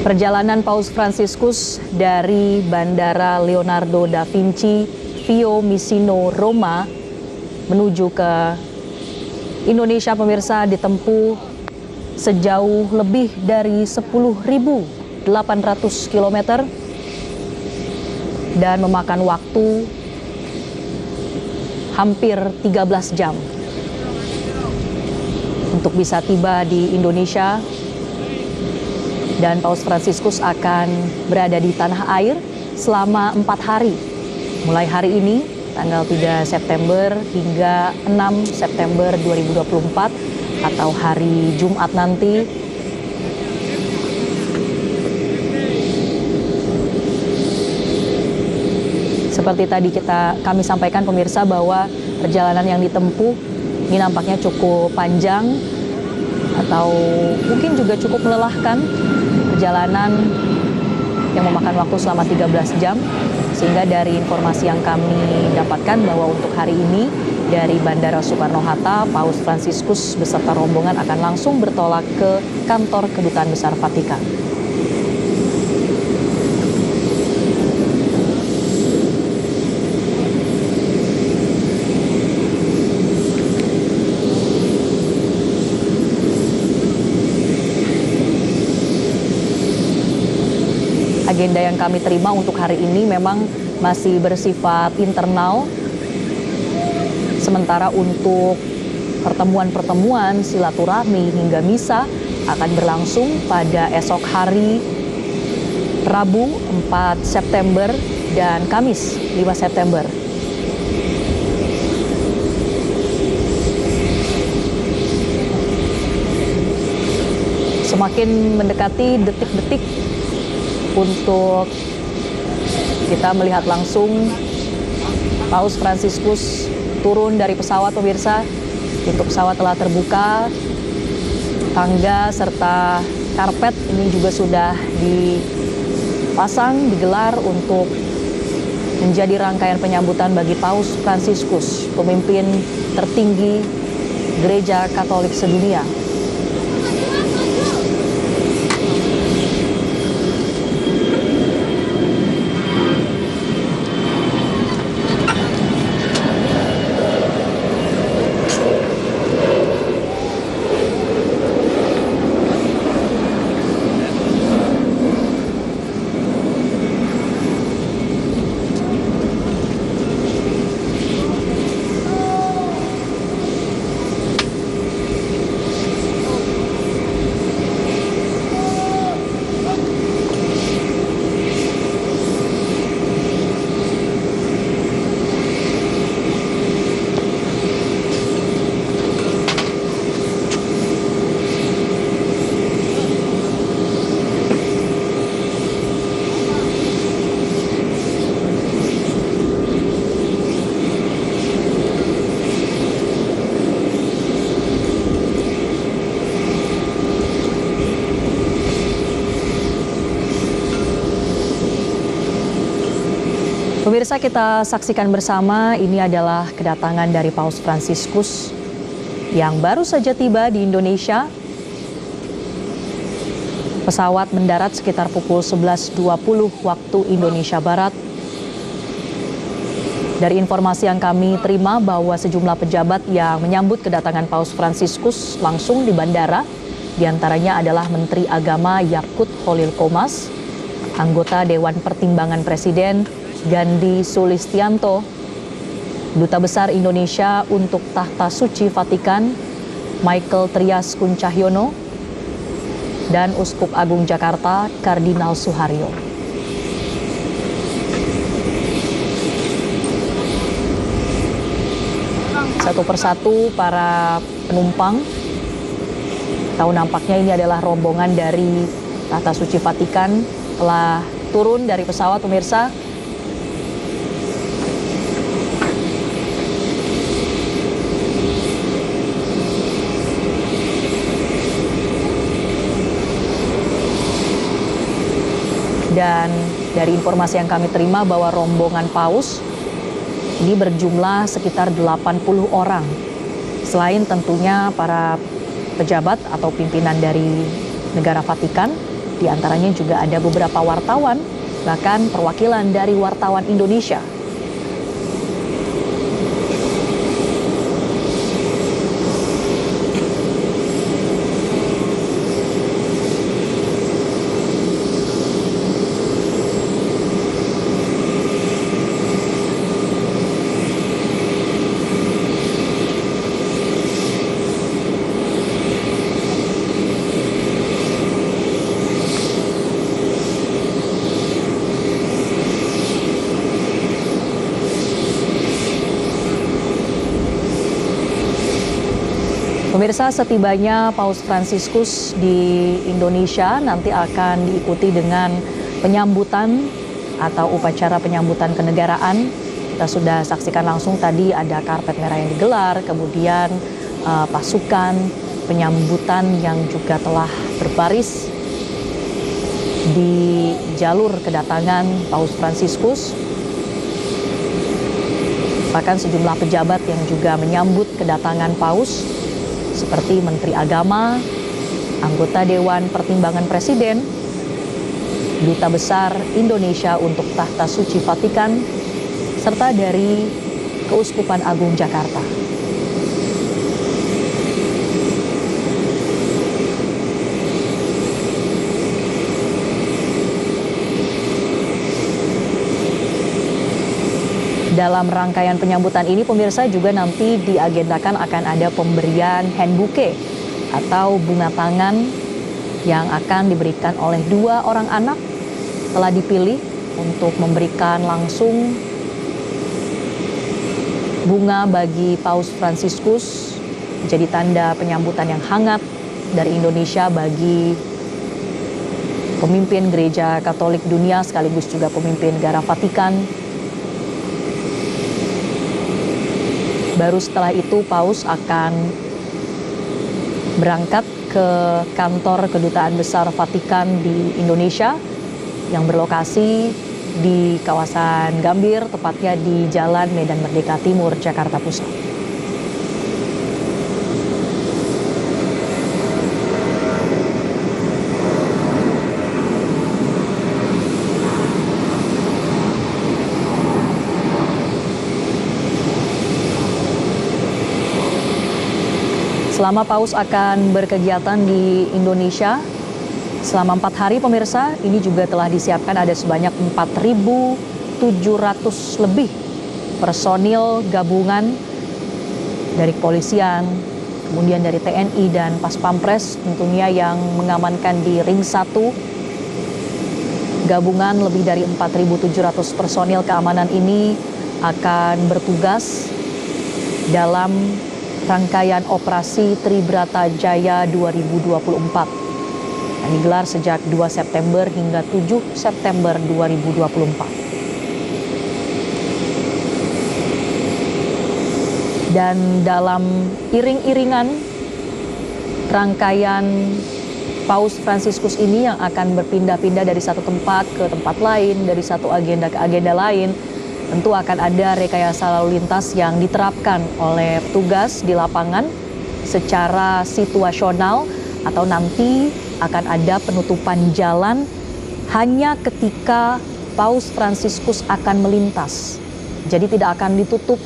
Perjalanan Paus Fransiskus dari Bandara Leonardo da Vinci Fiumicino, Roma menuju ke Indonesia pemirsa ditempuh sejauh lebih dari 10.800 km dan memakan waktu hampir 13 jam untuk bisa tiba di Indonesia. Dan Paus Fransiskus akan berada di tanah air selama 4 hari, mulai hari ini tanggal 3 September hingga 6 September 2024 atau hari Jumat nanti. Seperti tadi kami sampaikan pemirsa bahwa perjalanan yang ditempuh ini nampaknya cukup panjang atau mungkin juga cukup melelahkan. Perjalanan yang memakan waktu selama 13 jam, sehingga dari informasi yang kami dapatkan bahwa untuk hari ini dari Bandara Soekarno-Hatta, Paus Fransiskus beserta rombongan akan langsung bertolak ke kantor Kedutaan Besar Vatikan. Agenda yang kami terima untuk hari ini memang masih bersifat internal. Sementara untuk pertemuan-pertemuan silaturahmi hingga misa akan berlangsung pada esok hari Rabu 4 September dan Kamis 5 September. Semakin mendekati detik-detik untuk kita melihat langsung Paus Fransiskus turun dari pesawat pemirsa. Pintu pesawat telah terbuka, tangga serta karpet ini juga sudah dipasang, digelar untuk menjadi rangkaian penyambutan bagi Paus Fransiskus, pemimpin tertinggi Gereja Katolik sedunia. Pemirsa, kita saksikan bersama, ini adalah kedatangan dari Paus Fransiskus yang baru saja tiba di Indonesia. Pesawat mendarat sekitar pukul 11.20 waktu Indonesia Barat. Dari informasi yang kami terima bahwa sejumlah pejabat yang menyambut kedatangan Paus Fransiskus langsung di bandara, diantaranya adalah Menteri Agama Yakut Holil Qomas, anggota Dewan Pertimbangan Presiden Gandhi Sulistianto, Duta Besar Indonesia untuk Tahta Suci Vatikan Michael Trias Kuncahyono, dan Uskup Agung Jakarta Kardinal Suharyo. Satu persatu para penumpang, tahu nampaknya ini adalah rombongan dari Tahta Suci Vatikan, telah turun dari pesawat pemirsa. Dan dari informasi yang kami terima bahwa rombongan Paus ini berjumlah sekitar 80 orang. Selain tentunya para pejabat atau pimpinan dari negara Vatikan, Di antaranya juga ada beberapa wartawan, bahkan perwakilan dari wartawan Indonesia. Pemirsa, setibanya Paus Fransiskus di Indonesia nanti akan diikuti dengan penyambutan atau upacara penyambutan kenegaraan. Kita sudah saksikan langsung tadi ada karpet merah yang digelar, kemudian pasukan penyambutan yang juga telah berbaris di jalur kedatangan Paus Fransiskus. Bahkan sejumlah pejabat yang juga menyambut kedatangan Paus, seperti Menteri Agama, anggota Dewan Pertimbangan Presiden, Duta Besar Indonesia untuk Tahta Suci Vatikan, serta dari Keuskupan Agung Jakarta. Dalam rangkaian penyambutan ini, pemirsa, juga nanti diagendakan akan ada pemberian hand bouquet atau bunga tangan yang akan diberikan oleh 2 orang anak telah dipilih untuk memberikan langsung bunga bagi Paus Fransiskus, menjadi tanda penyambutan yang hangat dari Indonesia bagi pemimpin Gereja Katolik dunia sekaligus juga pemimpin negara Vatikan. Baru setelah itu Paus akan berangkat ke kantor Kedutaan Besar Vatikan di Indonesia yang berlokasi di kawasan Gambir, tepatnya di Jalan Medan Merdeka Timur, Jakarta Pusat. Selama Paus akan berkegiatan di Indonesia selama 4 hari, pemirsa, ini juga telah disiapkan ada sebanyak 4.700 lebih personil gabungan dari kepolisian, kemudian dari TNI dan Pas Pampres tentunya yang mengamankan di Ring 1. Gabungan lebih dari 4.700 personil keamanan ini akan bertugas dalam rangkaian operasi Tribrata Jaya 2024 yang digelar sejak 2 September hingga 7 September 2024. Dan dalam iring-iringan rangkaian Paus Fransiskus ini yang akan berpindah-pindah dari satu tempat ke tempat lain, dari satu agenda ke agenda lain, tentu akan ada rekayasa lalu lintas yang diterapkan oleh petugas di lapangan secara situasional, atau nanti akan ada penutupan jalan hanya ketika Paus Fransiskus akan melintas. Jadi tidak akan ditutup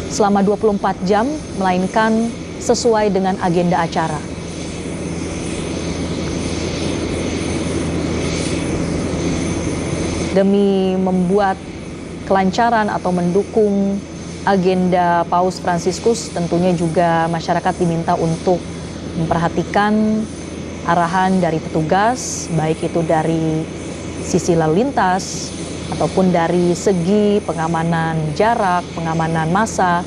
selama 24 jam, melainkan sesuai dengan agenda acara. Demi membuat kelancaran atau mendukung agenda Paus Fransiskus, tentunya juga masyarakat diminta untuk memperhatikan arahan dari petugas, baik itu dari sisi lalu lintas ataupun dari segi pengamanan jarak, pengamanan massa.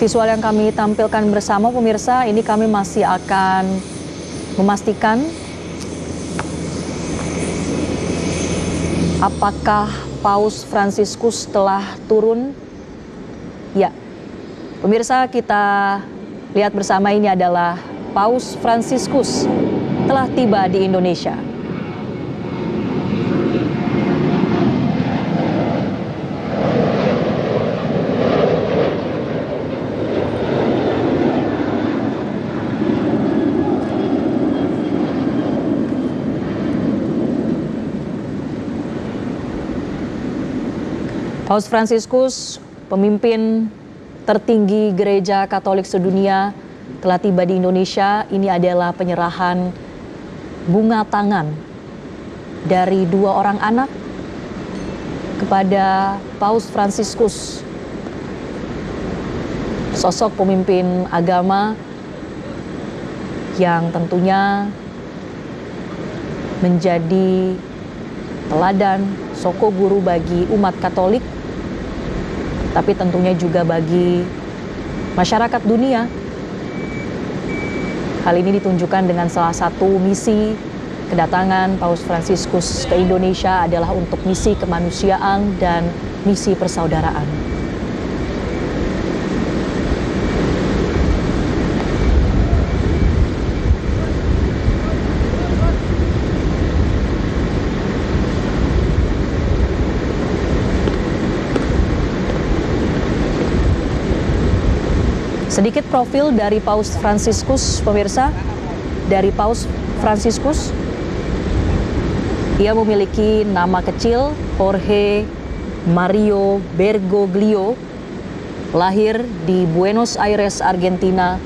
Visual yang kami tampilkan bersama, pemirsa, ini kami masih akan memastikan Apakah Paus Fransiskus telah turun? Ya, pemirsa, kita lihat bersama, ini adalah Paus Fransiskus telah tiba di Indonesia. Paus Fransiskus, pemimpin tertinggi Gereja Katolik sedunia, telah tiba di Indonesia. Ini adalah penyerahan bunga tangan dari 2 orang anak kepada Paus Fransiskus, sosok pemimpin agama yang tentunya menjadi teladan, soko guru bagi umat Katolik, tapi tentunya juga bagi masyarakat dunia. Hal ini ditunjukkan dengan salah satu misi kedatangan Paus Fransiskus ke Indonesia adalah untuk misi kemanusiaan dan misi persaudaraan. Sedikit profil dari Paus Fransiskus, pemirsa. Dari Paus Fransiskus, ia memiliki nama kecil Jorge Mario Bergoglio, lahir di Buenos Aires, Argentina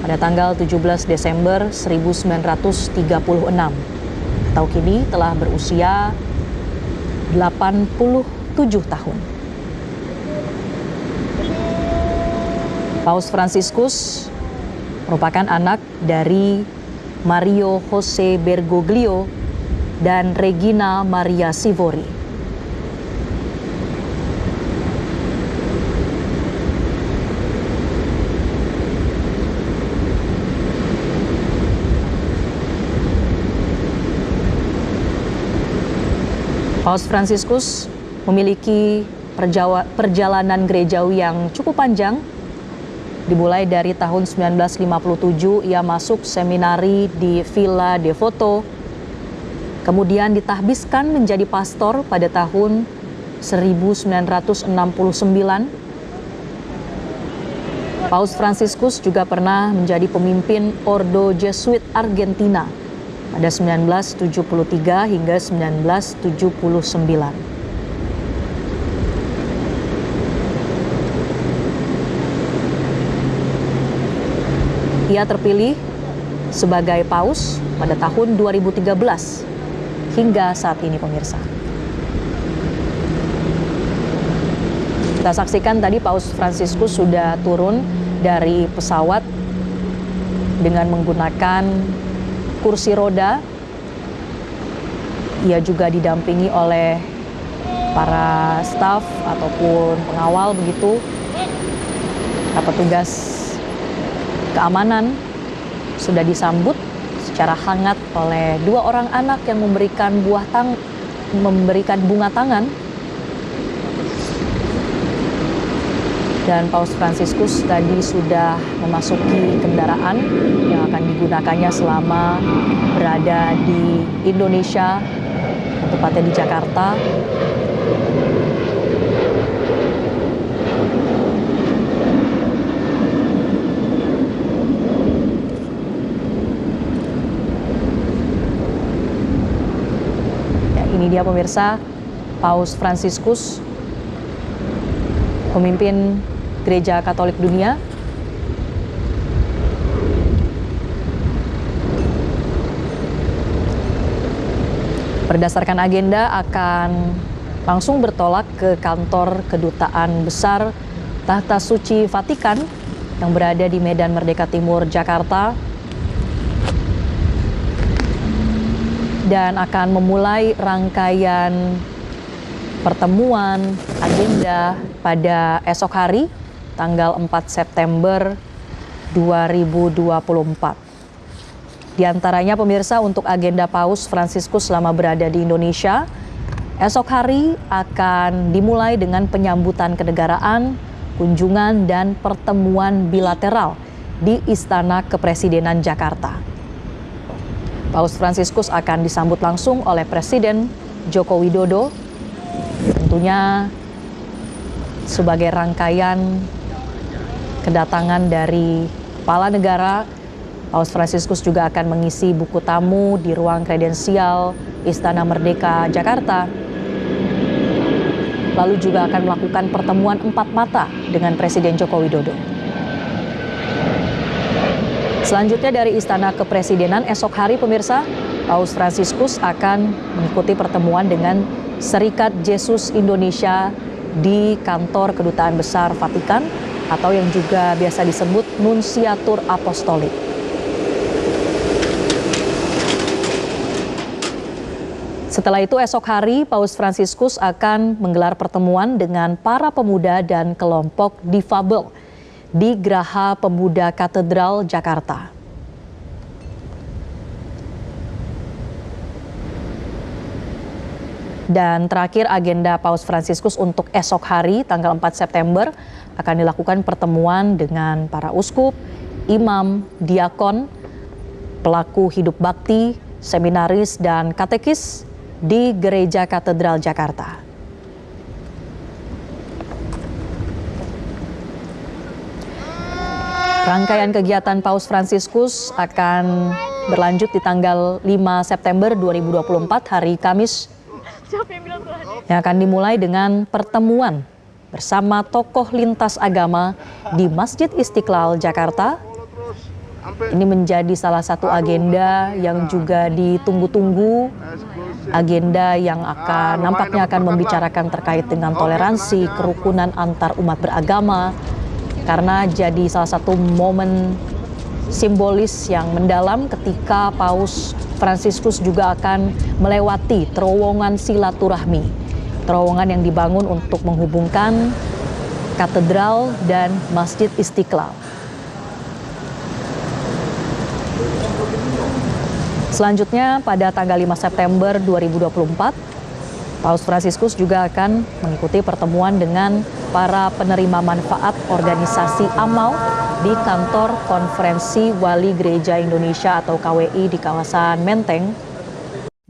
pada tanggal 17 Desember 1936. Atau kini telah berusia 87 tahun. Paus Fransiskus merupakan anak dari Mario Jose Bergoglio dan Regina Maria Sivori. Paus Fransiskus memiliki perjalanan gerejawi yang cukup panjang. Dimulai dari tahun 1957, ia masuk seminari di Villa Devoto, kemudian ditahbiskan menjadi pastor pada tahun 1969. Paus Fransiskus juga pernah menjadi pemimpin Ordo Jesuit Argentina pada 1973 hingga 1979. Ia terpilih sebagai paus pada tahun 2013 hingga saat ini, pemirsa. Kita saksikan tadi Paus Fransiskus sudah turun dari pesawat dengan menggunakan kursi roda. Ia juga didampingi oleh para staf ataupun pengawal begitu. Petugas keamanan sudah disambut secara hangat oleh 2 orang anak yang memberikan bunga tangan. Dan Paus Fransiskus tadi sudah memasuki kendaraan yang akan digunakannya selama berada di Indonesia, tepatnya di Jakarta. Ini dia, pemirsa, Paus Fransiskus, pemimpin Gereja Katolik dunia. Berdasarkan agenda akan langsung bertolak ke kantor Kedutaan Besar Tahta Suci Vatikan yang berada di Medan Merdeka Timur, Jakarta, dan akan memulai rangkaian pertemuan agenda pada esok hari, tanggal 4 September 2024. Di antaranya, pemirsa, untuk agenda Paus Fransiskus selama berada di Indonesia, Esok hari akan dimulai dengan penyambutan kenegaraan, kunjungan dan pertemuan bilateral di Istana Kepresidenan Jakarta. Paus Fransiskus akan disambut langsung oleh Presiden Joko Widodo, tentunya sebagai rangkaian kedatangan dari kepala negara. Paus Fransiskus juga akan mengisi buku tamu di ruang kredensial Istana Merdeka Jakarta. Lalu juga akan melakukan pertemuan 4 mata dengan Presiden Joko Widodo. Selanjutnya dari Istana Kepresidenan esok hari pemirsa, Paus Fransiskus akan mengikuti pertemuan dengan Serikat Yesus Indonesia di kantor Kedutaan Besar Vatikan atau yang juga biasa disebut Nunsiatur Apostolik. Setelah itu esok hari Paus Fransiskus akan menggelar pertemuan dengan para pemuda dan kelompok difabel di Graha Pemuda Katedral Jakarta. Dan terakhir agenda Paus Fransiskus untuk esok hari tanggal 4 September akan dilakukan pertemuan dengan para uskup, imam, diakon, pelaku hidup bakti, seminaris dan katekis di Gereja Katedral Jakarta. Rangkaian kegiatan Paus Fransiskus akan berlanjut di tanggal 5 September 2024 hari Kamis, yang akan dimulai dengan pertemuan bersama tokoh lintas agama di Masjid Istiqlal Jakarta. Ini menjadi salah satu agenda yang juga ditunggu-tunggu, agenda yang nampaknya akan membicarakan terkait dengan toleransi, kerukunan antar umat beragama, karena jadi salah satu momen simbolis yang mendalam ketika Paus Fransiskus juga akan melewati terowongan silaturahmi, terowongan yang dibangun untuk menghubungkan katedral dan Masjid Istiqlal. Selanjutnya pada tanggal 5 September 2024, Paus Fransiskus juga akan mengikuti pertemuan dengan para penerima manfaat organisasi amal di kantor Konferensi Wali Gereja Indonesia atau KWI di kawasan Menteng.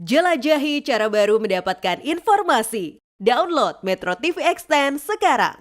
Jelajahi cara baru mendapatkan informasi. Download Metro TV Extend sekarang.